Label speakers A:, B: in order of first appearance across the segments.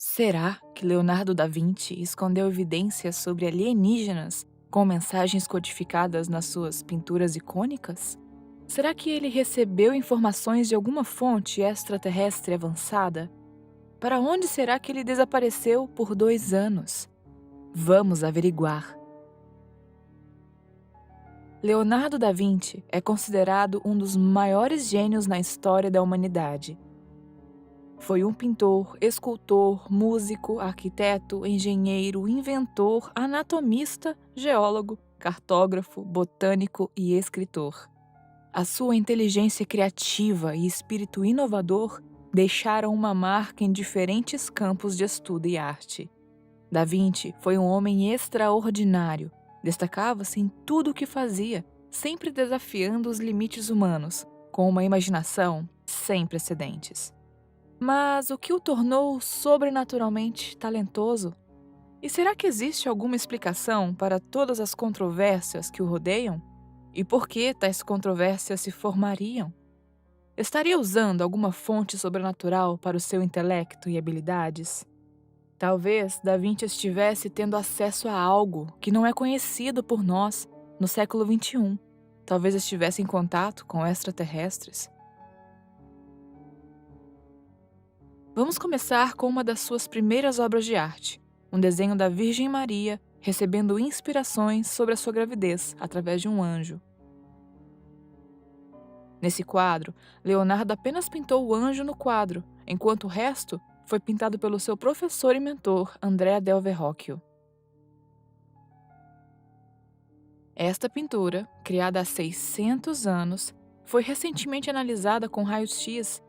A: Será que Leonardo da Vinci escondeu evidências sobre alienígenas com mensagens codificadas nas suas pinturas icônicas? Será que ele recebeu informações de alguma fonte extraterrestre avançada? Para onde será que ele desapareceu por 2 anos? Vamos averiguar. Leonardo da Vinci é considerado um dos maiores gênios na história da humanidade. Foi um pintor, escultor, músico, arquiteto, engenheiro, inventor, anatomista, geólogo, cartógrafo, botânico e escritor. A sua inteligência criativa e espírito inovador deixaram uma marca em diferentes campos de estudo e arte. Da Vinci foi um homem extraordinário. Destacava-se em tudo o que fazia, sempre desafiando os limites humanos, com uma imaginação sem precedentes. Mas o que o tornou sobrenaturalmente talentoso? E será que existe alguma explicação para todas as controvérsias que o rodeiam? E por que tais controvérsias se formariam? Estaria usando alguma fonte sobrenatural para o seu intelecto e habilidades? Talvez Da Vinci estivesse tendo acesso a algo que não é conhecido por nós no século XXI. Talvez estivesse em contato com extraterrestres. Vamos começar com uma das suas primeiras obras de arte, um desenho da Virgem Maria recebendo inspirações sobre a sua gravidez através de um anjo. Nesse quadro, Leonardo apenas pintou o anjo no quadro, enquanto o resto foi pintado pelo seu professor e mentor, Andrea del Verrocchio. Esta pintura, criada há 600 anos, foi recentemente analisada com raios-x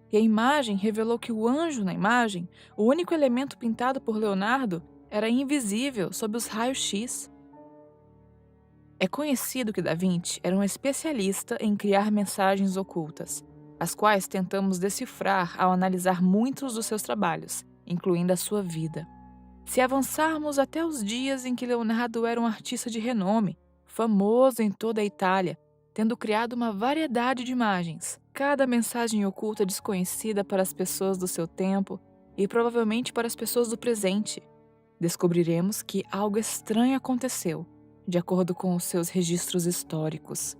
A: e a imagem revelou que o anjo na imagem, o único elemento pintado por Leonardo, era invisível sob os raios-x. É conhecido que Da Vinci era um especialista em criar mensagens ocultas, as quais tentamos decifrar ao analisar muitos dos seus trabalhos, incluindo a sua vida. Se avançarmos até os dias em que Leonardo era um artista de renome, famoso em toda a Itália, tendo criado uma variedade de imagens, cada mensagem oculta desconhecida para as pessoas do seu tempo e provavelmente para as pessoas do presente, descobriremos que algo estranho aconteceu, de acordo com os seus registros históricos.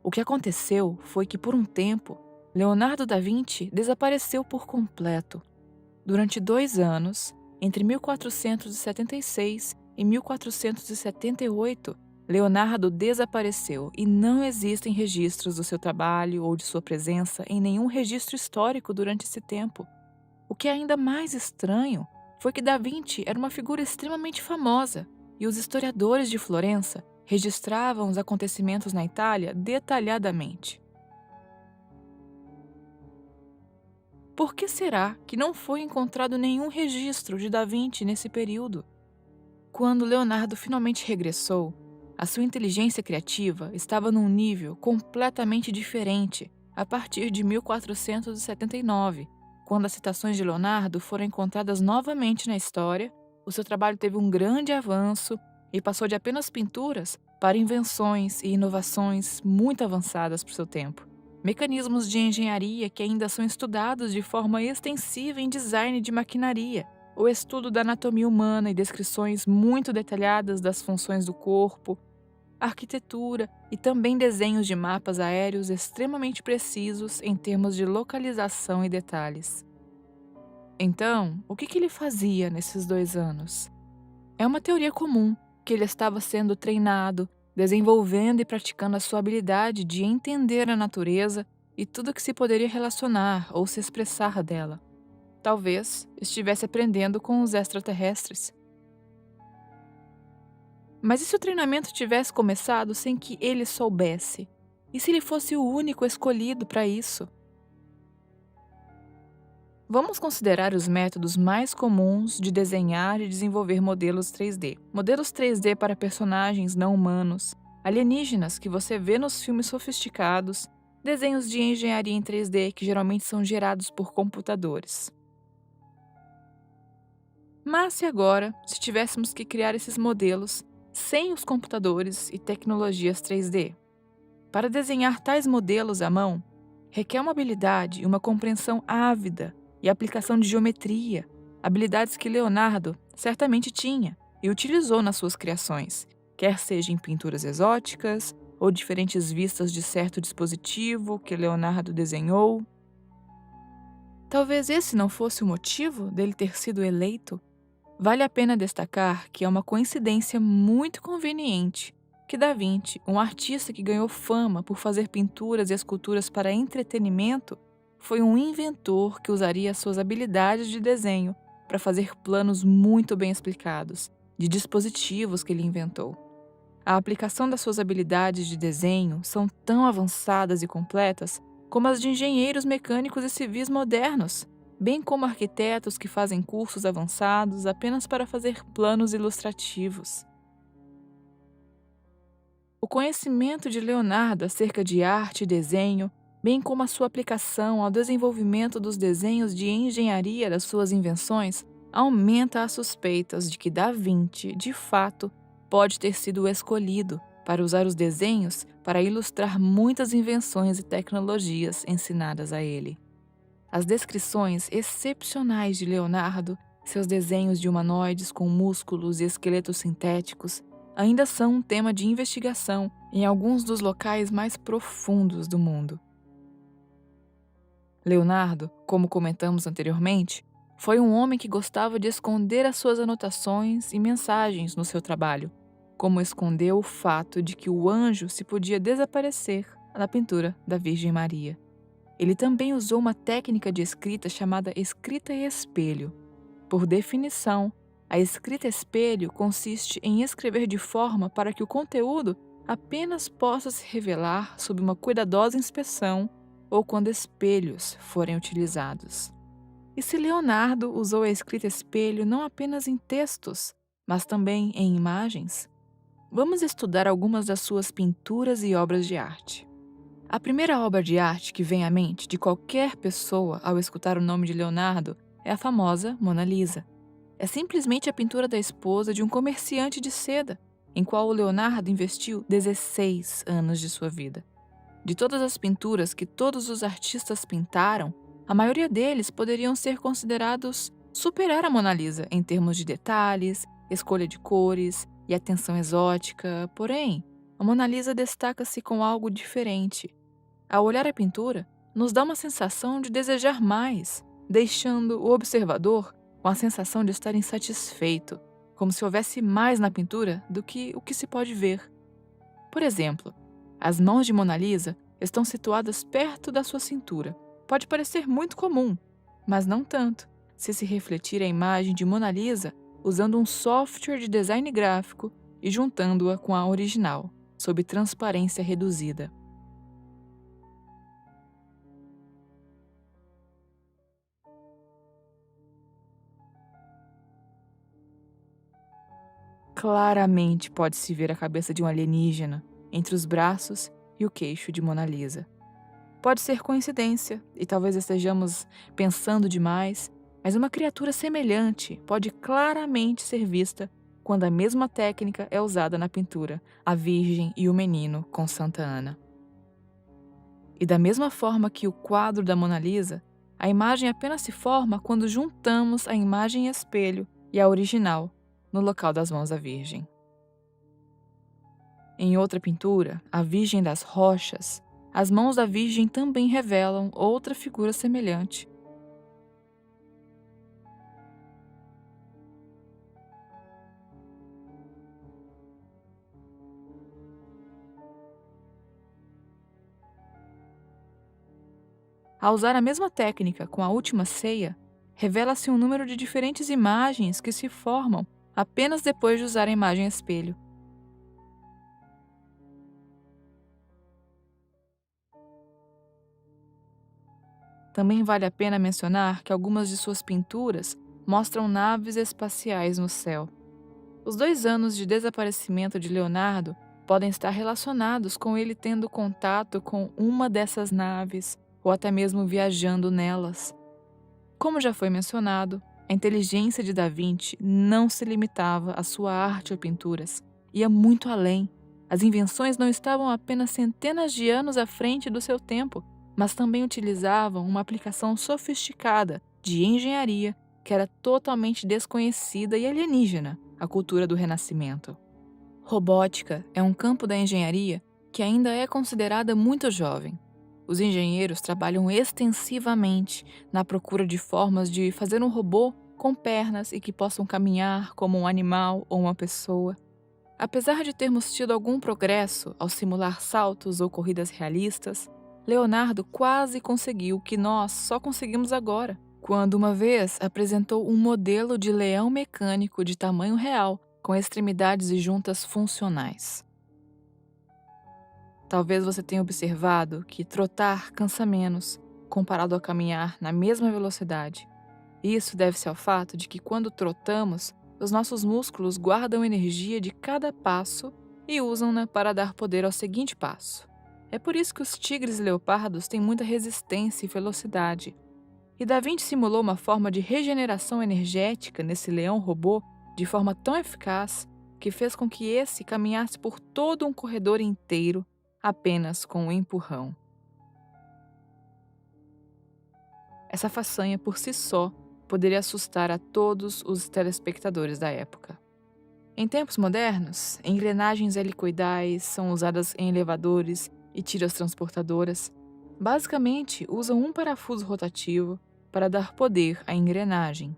A: O que aconteceu foi que, por um tempo, Leonardo da Vinci desapareceu por completo. Durante 2 anos, entre 1476 e 1478, Leonardo desapareceu e não existem registros do seu trabalho ou de sua presença em nenhum registro histórico durante esse tempo. O que é ainda mais estranho foi que Da Vinci era uma figura extremamente famosa e os historiadores de Florença registravam os acontecimentos na Itália detalhadamente. Por que será que não foi encontrado nenhum registro de Da Vinci nesse período? Quando Leonardo finalmente regressou, a sua inteligência criativa estava num nível completamente diferente a partir de 1479, quando as citações de Leonardo foram encontradas novamente na história. O seu trabalho teve um grande avanço e passou de apenas pinturas para invenções e inovações muito avançadas para o seu tempo. Mecanismos de engenharia que ainda são estudados de forma extensiva em design de maquinaria, o estudo da anatomia humana e descrições muito detalhadas das funções do corpo, arquitetura e também desenhos de mapas aéreos extremamente precisos em termos de localização e detalhes. Então, o que ele fazia nesses 2 anos? É uma teoria comum que ele estava sendo treinado, desenvolvendo e praticando a sua habilidade de entender a natureza e tudo que se poderia relacionar ou se expressar dela. Talvez estivesse aprendendo com os extraterrestres. Mas e se o treinamento tivesse começado sem que ele soubesse? E se ele fosse o único escolhido para isso? Vamos considerar os métodos mais comuns de desenhar e desenvolver modelos 3D. Modelos 3D para personagens não humanos, alienígenas que você vê nos filmes sofisticados, desenhos de engenharia em 3D que geralmente são gerados por computadores. Mas se agora, se tivéssemos que criar esses modelos sem os computadores e tecnologias 3D? Para desenhar tais modelos à mão, requer uma habilidade e uma compreensão ávida e aplicação de geometria, habilidades que Leonardo certamente tinha e utilizou nas suas criações, quer seja em pinturas exóticas ou diferentes vistas de certo dispositivo que Leonardo desenhou. Talvez esse não fosse o motivo dele ter sido eleito. Vale a pena destacar que é uma coincidência muito conveniente que Da Vinci, um artista que ganhou fama por fazer pinturas e esculturas para entretenimento, foi um inventor que usaria suas habilidades de desenho para fazer planos muito bem explicados de dispositivos que ele inventou. A aplicação das suas habilidades de desenho são tão avançadas e completas como as de engenheiros mecânicos e civis modernos, bem como arquitetos que fazem cursos avançados apenas para fazer planos ilustrativos. O conhecimento de Leonardo acerca de arte e desenho, bem como a sua aplicação ao desenvolvimento dos desenhos de engenharia das suas invenções, aumenta as suspeitas de que Da Vinci, de fato, pode ter sido o escolhido para usar os desenhos para ilustrar muitas invenções e tecnologias ensinadas a ele. As descrições excepcionais de Leonardo, seus desenhos de humanoides com músculos e esqueletos sintéticos, ainda são um tema de investigação em alguns dos locais mais profundos do mundo. Leonardo, como comentamos anteriormente, foi um homem que gostava de esconder as suas anotações e mensagens no seu trabalho, como escondeu o fato de que o anjo se podia desaparecer na pintura da Virgem Maria. Ele também usou uma técnica de escrita chamada escrita espelho. Por definição, a escrita espelho consiste em escrever de forma para que o conteúdo apenas possa se revelar sob uma cuidadosa inspeção ou quando espelhos forem utilizados. E se Leonardo usou a escrita espelho não apenas em textos, mas também em imagens? Vamos estudar algumas das suas pinturas e obras de arte. A primeira obra de arte que vem à mente de qualquer pessoa ao escutar o nome de Leonardo é a famosa Mona Lisa. É simplesmente a pintura da esposa de um comerciante de seda, em qual o Leonardo investiu 16 anos de sua vida. De todas as pinturas que todos os artistas pintaram, a maioria deles poderiam ser considerados superar a Mona Lisa em termos de detalhes, escolha de cores e atenção exótica, porém, a Mona Lisa destaca-se com algo diferente. Ao olhar a pintura, nos dá uma sensação de desejar mais, deixando o observador com a sensação de estar insatisfeito, como se houvesse mais na pintura do que o que se pode ver. Por exemplo, as mãos de Mona Lisa estão situadas perto da sua cintura. Pode parecer muito comum, mas não tanto, se refletir a imagem de Mona Lisa usando um software de design gráfico e juntando-a com a original, sob transparência reduzida. Claramente pode-se ver a cabeça de um alienígena entre os braços e o queixo de Mona Lisa. Pode ser coincidência e talvez estejamos pensando demais, mas uma criatura semelhante pode claramente ser vista quando a mesma técnica é usada na pintura A Virgem e o Menino com Santa Ana. E da mesma forma que o quadro da Mona Lisa, a imagem apenas se forma quando juntamos a imagem espelho e a original no local das mãos da Virgem. Em outra pintura, A Virgem das Rochas, as mãos da Virgem também revelam outra figura semelhante. Ao usar a mesma técnica com a Última Ceia, revela-se um número de diferentes imagens que se formam apenas depois de usar a imagem espelho. Também vale a pena mencionar que algumas de suas pinturas mostram naves espaciais no céu. Os 2 anos de desaparecimento de Leonardo podem estar relacionados com ele tendo contato com uma dessas naves ou até mesmo viajando nelas. Como já foi mencionado, a inteligência de Da Vinci não se limitava à sua arte ou pinturas, ia muito além. As invenções não estavam apenas centenas de anos à frente do seu tempo, mas também utilizavam uma aplicação sofisticada de engenharia que era totalmente desconhecida e alienígena à cultura do Renascimento. Robótica é um campo da engenharia que ainda é considerada muito jovem. Os engenheiros trabalham extensivamente na procura de formas de fazer um robô com pernas e que possam caminhar como um animal ou uma pessoa. Apesar de termos tido algum progresso ao simular saltos ou corridas realistas, Leonardo quase conseguiu o que nós só conseguimos agora, quando uma vez apresentou um modelo de leão mecânico de tamanho real, com extremidades e juntas funcionais. Talvez você tenha observado que trotar cansa menos comparado a caminhar na mesma velocidade. Isso deve-se ao fato de que quando trotamos, os nossos músculos guardam energia de cada passo e usam-na para dar poder ao seguinte passo. É por isso que os tigres e leopardos têm muita resistência e velocidade. E Da Vinci simulou uma forma de regeneração energética nesse leão robô de forma tão eficaz que fez com que esse caminhasse por todo um corredor inteiro apenas com um empurrão. Essa façanha por si só poderia assustar a todos os telespectadores da época. Em tempos modernos, engrenagens helicoidais são usadas em elevadores e tiras transportadoras. Basicamente, usam um parafuso rotativo para dar poder à engrenagem.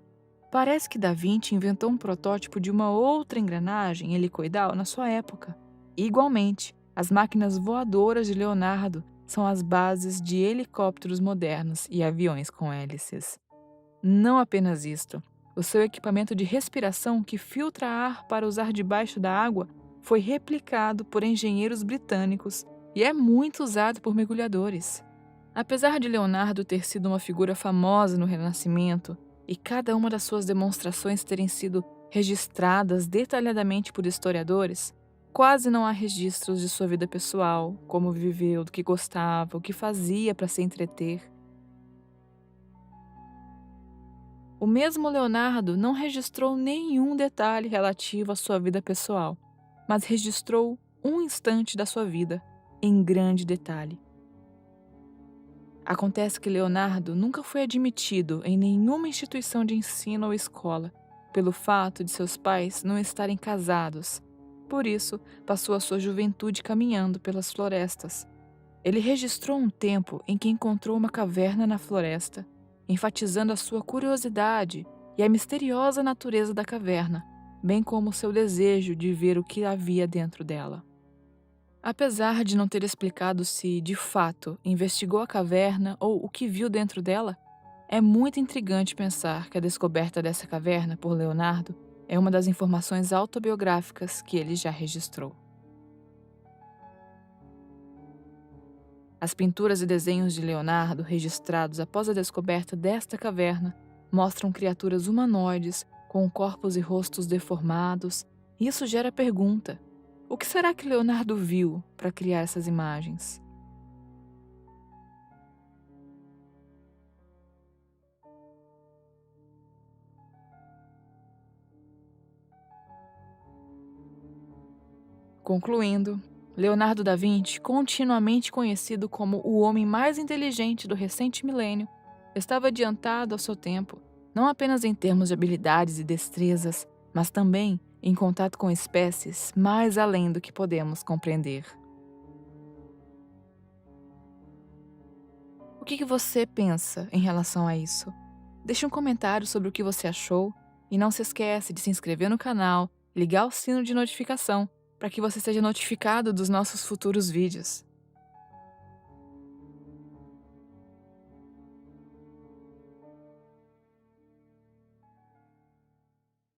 A: Parece que Da Vinci inventou um protótipo de uma outra engrenagem helicoidal na sua época. Igualmente, as máquinas voadoras de Leonardo são as bases de helicópteros modernos e aviões com hélices. Não apenas isto, o seu equipamento de respiração que filtra ar para usar debaixo da água foi replicado por engenheiros britânicos e é muito usado por mergulhadores. Apesar de Leonardo ter sido uma figura famosa no Renascimento e cada uma das suas demonstrações terem sido registradas detalhadamente por historiadores, quase não há registros de sua vida pessoal, como viveu, do que gostava, o que fazia para se entreter. O mesmo Leonardo não registrou nenhum detalhe relativo à sua vida pessoal, mas registrou um instante da sua vida, em grande detalhe. Acontece que Leonardo nunca foi admitido em nenhuma instituição de ensino ou escola, pelo fato de seus pais não estarem casados. Por isso, passou a sua juventude caminhando pelas florestas. Ele registrou um tempo em que encontrou uma caverna na floresta, enfatizando a sua curiosidade e a misteriosa natureza da caverna, bem como seu desejo de ver o que havia dentro dela. Apesar de não ter explicado se, de fato, investigou a caverna ou o que viu dentro dela, é muito intrigante pensar que a descoberta dessa caverna por Leonardo é uma das informações autobiográficas que ele já registrou. As pinturas e desenhos de Leonardo registrados após a descoberta desta caverna mostram criaturas humanoides com corpos e rostos deformados, e isso gera a pergunta: o que será que Leonardo viu para criar essas imagens? Concluindo, Leonardo da Vinci, continuamente conhecido como o homem mais inteligente do recente milênio, estava adiantado ao seu tempo, não apenas em termos de habilidades e destrezas, mas também em contato com espécies mais além do que podemos compreender. O que você pensa em relação a isso? Deixe um comentário sobre o que você achou e não se esquece de se inscrever no canal e ligar o sino de notificação para que você seja notificado dos nossos futuros vídeos.